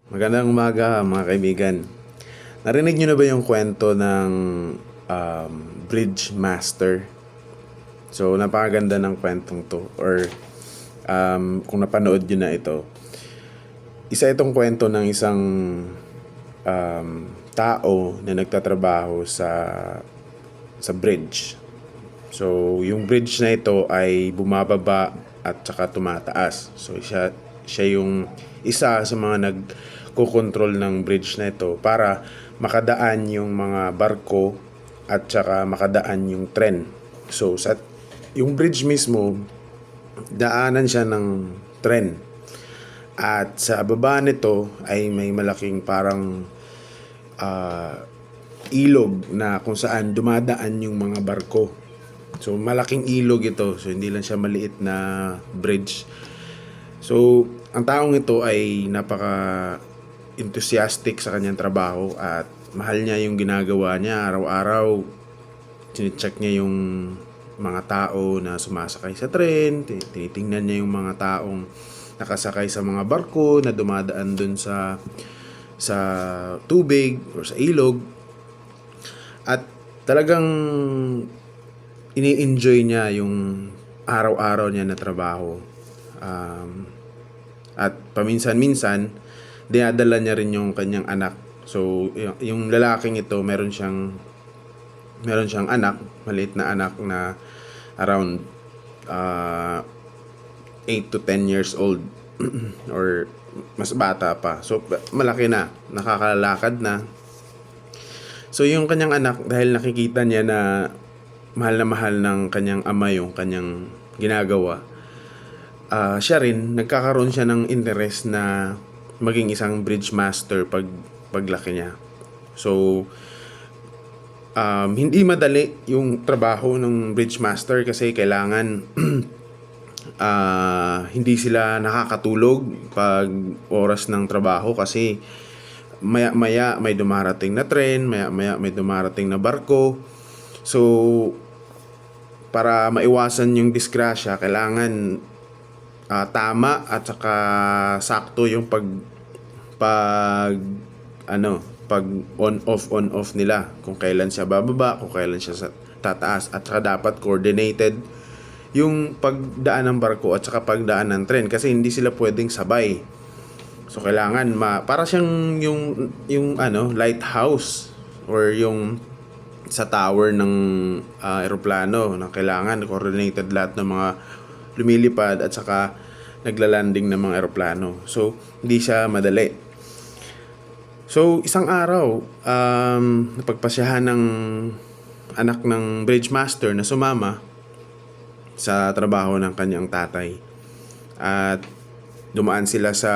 Magandang umaga mga kaibigan. Narinig nyo na ba yung kwento ng Bridge Master? So, napakaganda ng kwentong to. Or kung napanood nyo na ito, isa itong kwento ng isang tao na nagtatrabaho sa bridge. So, yung bridge na ito ay bumababa at saka tumataas. So, siya yung isa sa mga nagkokontrol ng bridge na ito para makadaan yung mga barko at saka makadaan yung tren. So, yung bridge mismo, daanan siya ng tren. At sa baba nito ay may malaking parang ilog na kung saan dumadaan yung mga barko. So, malaking ilog ito. So, hindi lang siya maliit na bridge. So, ang taong ito ay napaka-enthusiastic sa kanyang trabaho at mahal niya yung ginagawa niya. Araw-araw, sinicheck niya yung mga tao na sumasakay sa tren. Tinitingnan niya yung mga taong nakasakay sa mga barko na dumadaan dun sa tubig or sa ilog. At talagang ini-enjoy niya yung araw-araw niya na trabaho. At paminsan-minsan, dinadala niya rin yung kanyang anak. So, yung lalaking ito, meron siyang anak, maliit na anak na around 8 to 10 years old or mas bata pa. So, malaki na, nakakalakad na. So, yung kanyang anak, dahil nakikita niya na mahal ng kanyang ama yung kanyang ginagawa, siya rin, nagkakaroon siya ng interest na maging isang bridge master paglaki niya. So, hindi madali yung trabaho ng bridge master kasi kailangan hindi sila nakakatulog pag oras ng trabaho kasi maya-maya may dumarating na tren, maya-maya may dumarating na barko. So, para maiwasan yung disgrasya, kailangan tama at saka sakto yung pag on off nila, kung kailan siya bababa, kung kailan siya tataas, at saka dapat coordinated yung pagdaan ng barko at saka pagdaan ng tren kasi hindi sila pwedeng sabay. So kailangan para siyang yung lighthouse or yung sa tower ng eroplano na kailangan coordinated lahat ng mga lumilipad at saka naglalanding ng mga eroplano. So, hindi siya madali. So, isang araw, napagpasyahan ng anak ng bridge master na sumama sa trabaho ng kanyang tatay. At dumaan sila sa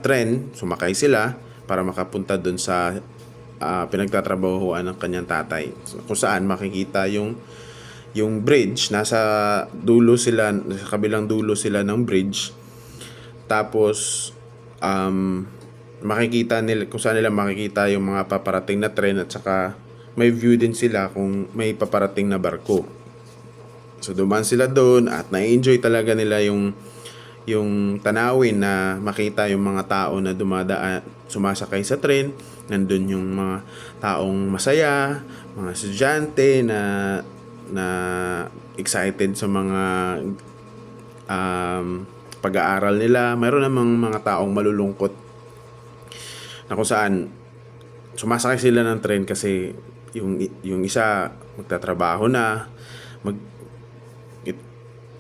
tren, sumakay sila para makapunta doon sa pinagtatrabahuan ng kanyang tatay. So, kung saan makikita yung bridge, nasa kabilang dulo sila ng bridge. Tapos makikita nila kung saan nila makikita yung mga paparating na tren at saka may view din sila kung may paparating na barko. So dumaan sila doon at na-enjoy talaga nila yung tanawin na makita yung mga tao na dumadaan, sumasakay sa tren. Nandun yung mga taong masaya, mga estudyante na excited sa mga pag-aaral nila. Mayroon namang mga taong malulungkot na kung saan sumasakay sila ng tren kasi yung isa magtatrabaho na,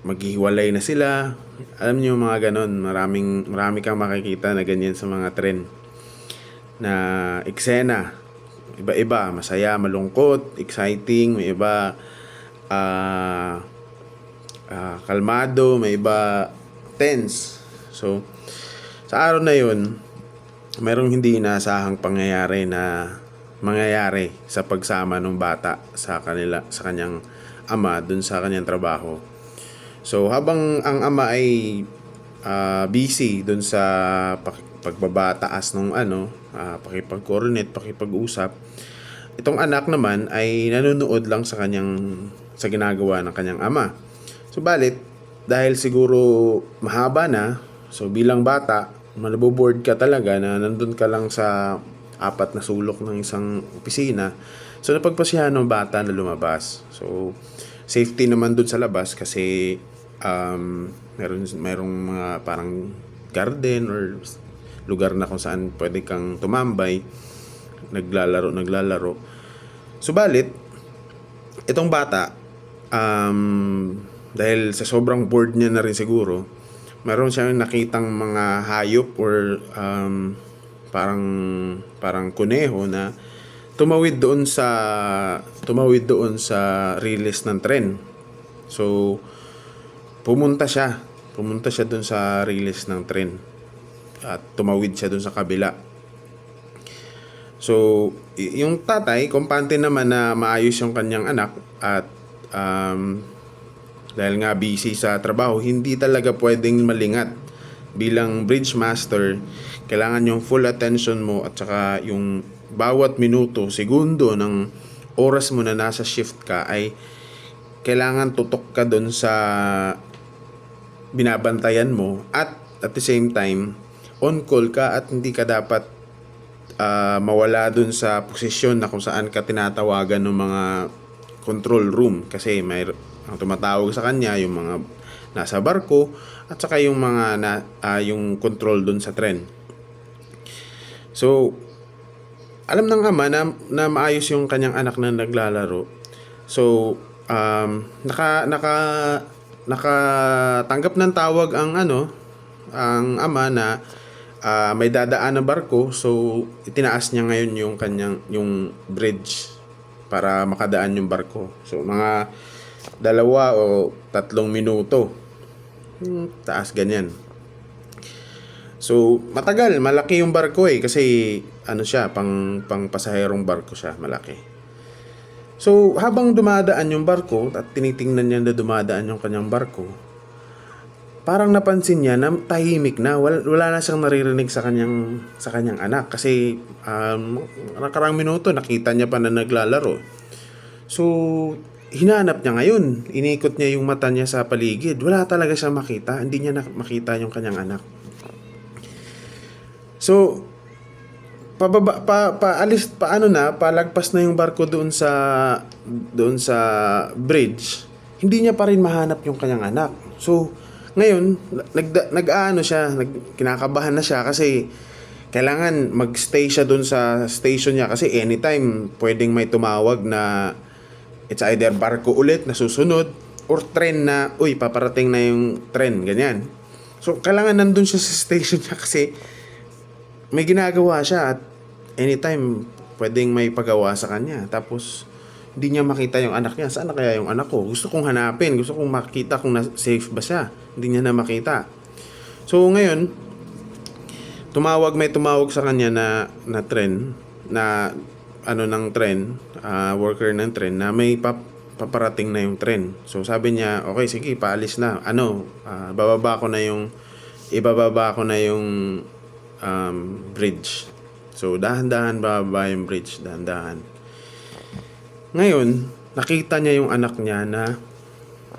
maghihiwalay na sila. Alam niyo mga ganon, marami kang makikita na ganyan sa mga tren na eksena. Iba-iba, masaya, malungkot, exciting, may iba kalmado, may iba tense. So, sa araw na yun, mayroong hindi inaasahang pangyayari na mangyayari sa pagsama ng bata sa kanyang ama dun sa kanyang trabaho. So, habang ang ama ay busy dun sa pagbabataas ng pakipag-coordinate, pakipag-usap, itong anak naman ay nanonood lang sa ginagawa ng kanyang ama. Subalit, dahil siguro mahaba na, so bilang bata, Maboboard ka talaga na nandun ka lang sa apat na sulok ng isang opisina. So napagpasyahan ng bata na lumabas. So safety naman dun sa labas kasi merong mga parang garden or lugar na kung saan pwede kang tumambay, naglalaro. Subalit, itong bata, dahil sa sobrang bored niya na rin siguro, meron siyang nakitang mga hayop or parang kuneho na tumawid doon sa release ng tren. So pumunta siya doon sa release ng tren at tumawid siya doon sa kabila. So yung tatay, kumpante naman na maayos yung kanyang anak at dahil nga busy sa trabaho, hindi talaga pwedeng malingat. Bilang bridge master, kailangan yung full attention mo at saka yung bawat minuto, segundo ng oras mo na nasa shift ka ay kailangan tutok ka doon sa binabantayan mo at the same time, on call ka at hindi ka dapat mawala doon sa posisyon na kung saan ka tinatawagan ng mga control room kasi ang tumatawag sa kanya yung mga nasa barko at saka yung mga yung control dun sa tren. So alam ng ama na maayos yung kanyang anak na naglalaro. So nakatanggap ng tawag ang ama na may dadaan na barko. So itinaas niya ngayon yung bridge para makadaan yung barko. So mga 2 o 3 minuto. Taas ganyan. So malaki yung barko kasi siya, pang pasaherong barko siya, malaki. So habang dumadaan yung barko at tinitingnan niya na dumadaan yung kanyang barko, parang napansin niya na tahimik na, wala na siyang naririnig sa kanyang anak kasi nakarang minuto nakita niya pa na naglalaro. So hinanap niya ngayon, inikot niya yung mata niya sa paligid, wala talaga siya makita, hindi niya makita yung kanyang anak. So palagpas na yung barko doon sa bridge, hindi niya pa rin mahanap yung kanyang anak. So ngayon kinakabahan na siya kasi kailangan magstay siya doon sa station niya kasi anytime pwedeng may tumawag na it's either barko ulit na susunod or tren na paparating na yung tren, ganyan. So kailangan nandun siya sa station niya kasi may ginagawa siya at anytime pwedeng may pagawa sa kanya. Tapos hindi niya makita yung anak niya. Saan na kaya yung anak ko? Gusto kong hanapin, gusto kong makita kung safe ba siya. Hindi niya na makita. So ngayon may tumawag sa kanya na tren na ng tren, worker ng tren na may paparating na yung tren. So sabi niya, okay, sige, paalis na. Ibababa ko na yung bridge. So dahan-dahan bababa yung bridge, dahan-dahan. Ngayon, nakita niya yung anak niya na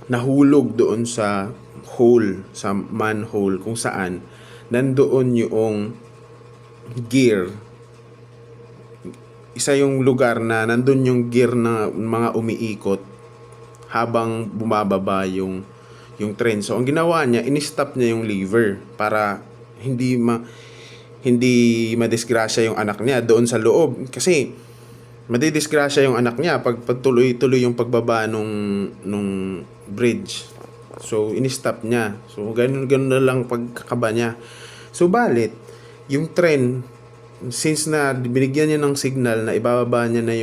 nahulog doon sa hole, sa manhole kung saan nandoon yung gear. Isa yung lugar na nandun yung gear na mga umiikot habang bumababa yung train. So ang ginawa niya, in-stop niya yung lever para hindi madisgrasya yung anak niya doon sa loob. Kasi madidisgrasya yung anak niya pag tuloy-tuloy yung pagbaba nung bridge. So in-stop niya. So ganun na lang pagkakaba niya. So balit yung train, since na binigyan niya ng signal na bababa niya na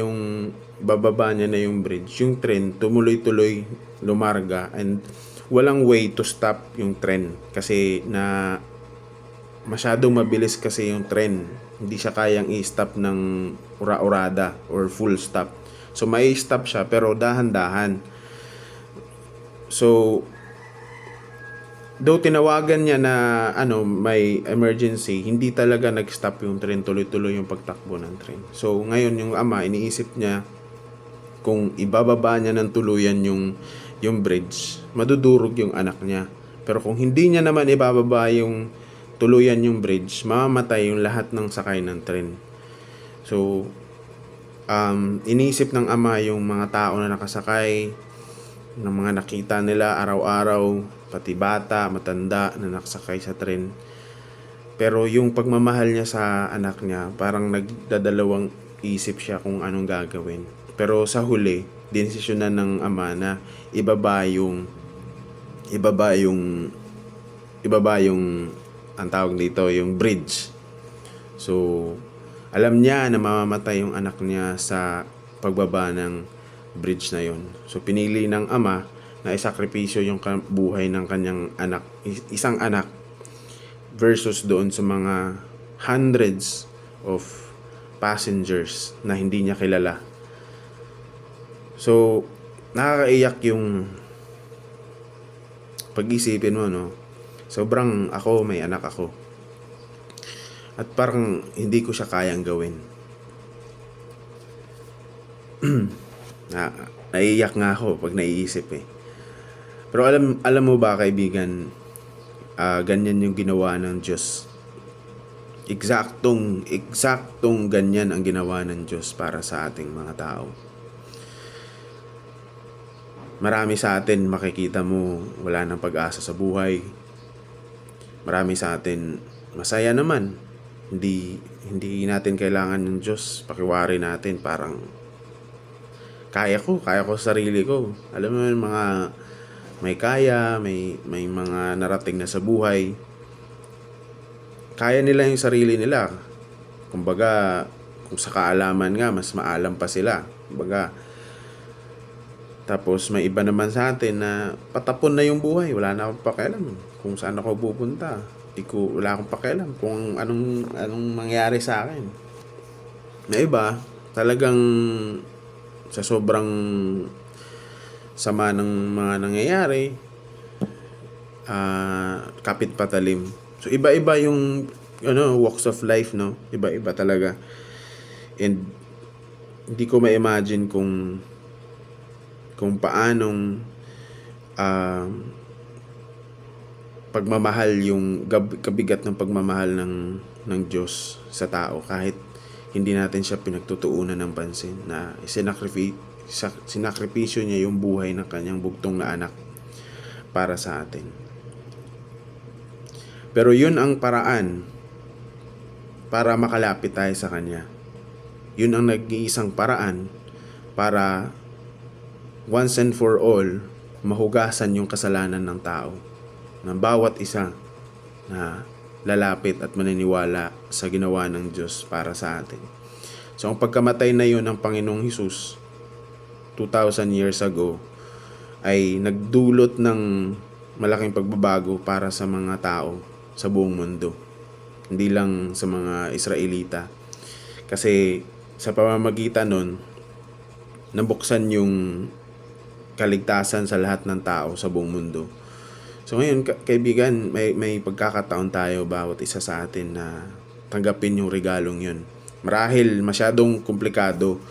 yung bridge, yung train tumuloy-tuloy lumarga and walang way to stop yung train kasi na masyadong mabilis kasi yung train. Hindi siya kayang i-stop ng ura-urada or full stop. So may stop siya pero dahan-dahan. So though tinawagan niya na may emergency, hindi talaga nag-stop yung train, tuloy-tuloy yung pagtakbo ng train. So ngayon yung ama, iniisip niya kung ibababa niya ng tuluyan yung bridge, madudurog yung anak niya. Pero kung hindi niya naman ibababa yung tuluyan yung bridge, mamamatay yung lahat ng sakay ng tren. So, inisip ng ama yung mga tao na nakasakay, ng mga nakita nila araw-araw, pati bata, matanda na nakasakay sa tren. Pero yung pagmamahal niya sa anak niya, parang nagdadalawang isip siya kung anong gagawin. Pero sa huli, dinesisyonan ng ama na ibaba yung ang tawag dito, yung bridge. So, alam niya na mamamatay yung anak niya sa pagbaba ng bridge na yon. So, pinili ng ama na isakripisyo yung buhay ng kanyang anak, isang anak, versus doon sa mga hundreds of passengers na hindi niya kilala. So, nakakaiyak yung pag-isipin mo, no? Sobrang may anak ako. At parang hindi ko siya kayang gawin. Naiiyak nga ako pag naiisip eh. Pero alam mo ba, kaibigan, ganyan yung ginawa ng Diyos. Eksaktong ganyan ang ginawa ng Diyos para sa ating mga tao. Marami sa atin makikita mo wala nang pag-asa sa buhay. Marami sa atin masaya naman. Hindi natin kailangan ng Diyos. Pakiwari natin, parang kaya ko sa sarili ko. Alam mo yung mga may kaya, may mga narating na sa buhay. Kaya nila yung sarili nila. Kumbaga, kung sa kaalaman nga, mas maalam pa sila. Kumbaga, tapos may iba naman sa atin na patapon na yung buhay. Wala na akong pakialam kung saan ako pupunta. Wala akong pakialam kung anong mangyari sa akin. Na iba, talagang sa sobrang sama ng mga nangyayari, kapit patalim. So iba-iba yung walks of life, no? Iba-iba talaga. And hindi ko ma-imagine kung paanong pagmamahal, yung kabigat ng pagmamahal ng Diyos sa tao, kahit hindi natin siya pinagtutuunan ng pansin, na sinakripisyo niya yung buhay ng kanyang bugtong na anak para sa atin. Pero yun ang paraan para makalapit tayo sa Kanya. Yun ang nag-iisang paraan para once and for all mahugasan yung kasalanan ng tao, ng bawat isa na lalapit at maniniwala sa ginawa ng Diyos para sa atin. So ang pagkamatay na yun ng Panginoong Hesus 2,000 years ago ay nagdulot ng malaking pagbabago para sa mga tao sa buong mundo. Hindi lang sa mga Israelita. Kasi sa pamamagitan nun, nabuksan yung kaligtasan sa lahat ng tao sa buong mundo. So ngayon, kaibigan, may pagkakataon tayo bawat isa sa atin na tanggapin yung regalong yun. Marahil masyadong komplikado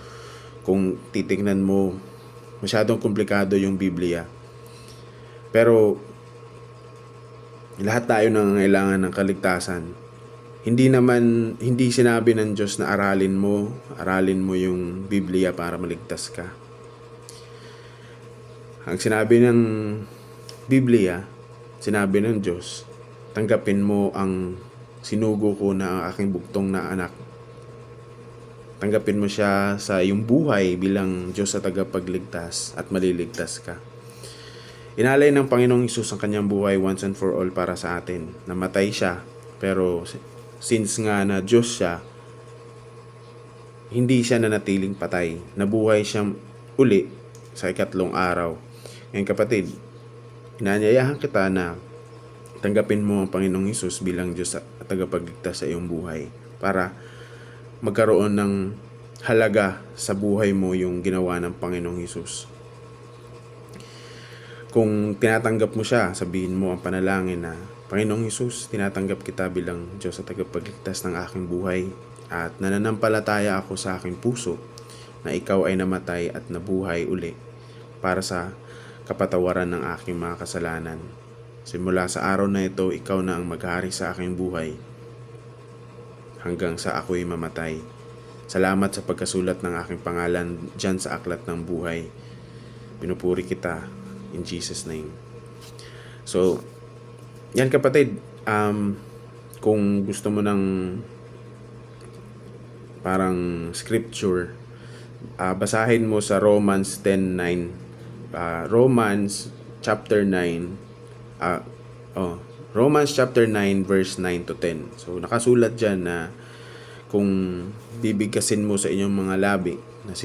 kung titignan mo, masyadong komplikado yung Biblia. Pero lahat tayo nangangailangan ng kaligtasan. Hindi sinabi ng Diyos na aralin mo yung Biblia para maligtas ka. Ang sinabi ng Biblia, sinabi ng Diyos, tanggapin mo ang sinugo ko na ang aking bugtong na anak. Tanggapin mo siya sa iyong buhay bilang Diyos sa tagapagligtas at maliligtas ka. Inalay ng Panginoong Hesus ang kanyang buhay once and for all para sa atin. Namatay siya, pero since nga na Diyos siya, hindi siya nanatiling patay. Nabuhay siyang uli sa ikatlong araw. Ngayon kapatid, inanyayahan kita na tanggapin mo ang Panginoong Hesus bilang Diyos at tagapagligtas sa iyong buhay para magkaroon ng halaga sa buhay mo yung ginawa ng Panginoong Hesus. Kung tinatanggap mo siya, sabihin mo ang panalangin na, Panginoong Hesus, tinatanggap kita bilang Diyos at tagapagligtas ng aking buhay at nananampalataya ako sa aking puso na ikaw ay namatay at nabuhay uli para sa kapatawaran ng aking mga kasalanan. Simula sa araw na ito, ikaw na ang maghari sa aking buhay hanggang sa ako'y mamatay. Salamat sa pagkasulat ng aking pangalan dyan sa aklat ng buhay. Pinupuri kita in Jesus' name. So, yan kapatid, kung gusto mo ng parang scripture, basahin mo sa Romans 10:9. Romans chapter 9. Romans chapter 9 verse 9 to 10. So nakasulat diyan na kung bibigkasin mo sa inyong mga labi na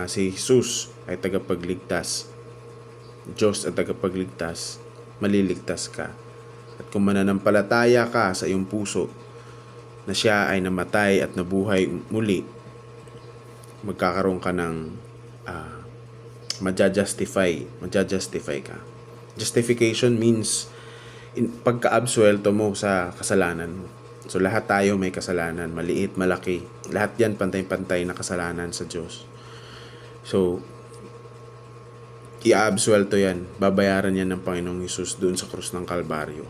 si Jesus ay tagapagligtas, Diyos at tagapagligtas, maliligtas ka. At kung mananampalataya ka sa iyong puso na siya ay namatay at nabuhay muli, magkakaroon ka ng maja-justify ka. Justification means pagka-absuelto mo sa kasalanan mo. So lahat tayo may kasalanan, maliit, malaki. Lahat yan pantay-pantay na kasalanan sa Diyos. So i-absuelto yan, babayaran yan ng Panginoong Hesus doon sa krus ng Kalbaryo.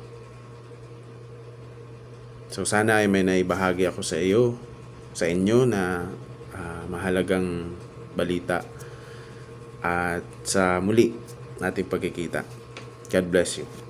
So sana ay may naibahagi ako sa inyo na mahalagang balita. At sa muli nating pagkikita. God bless you.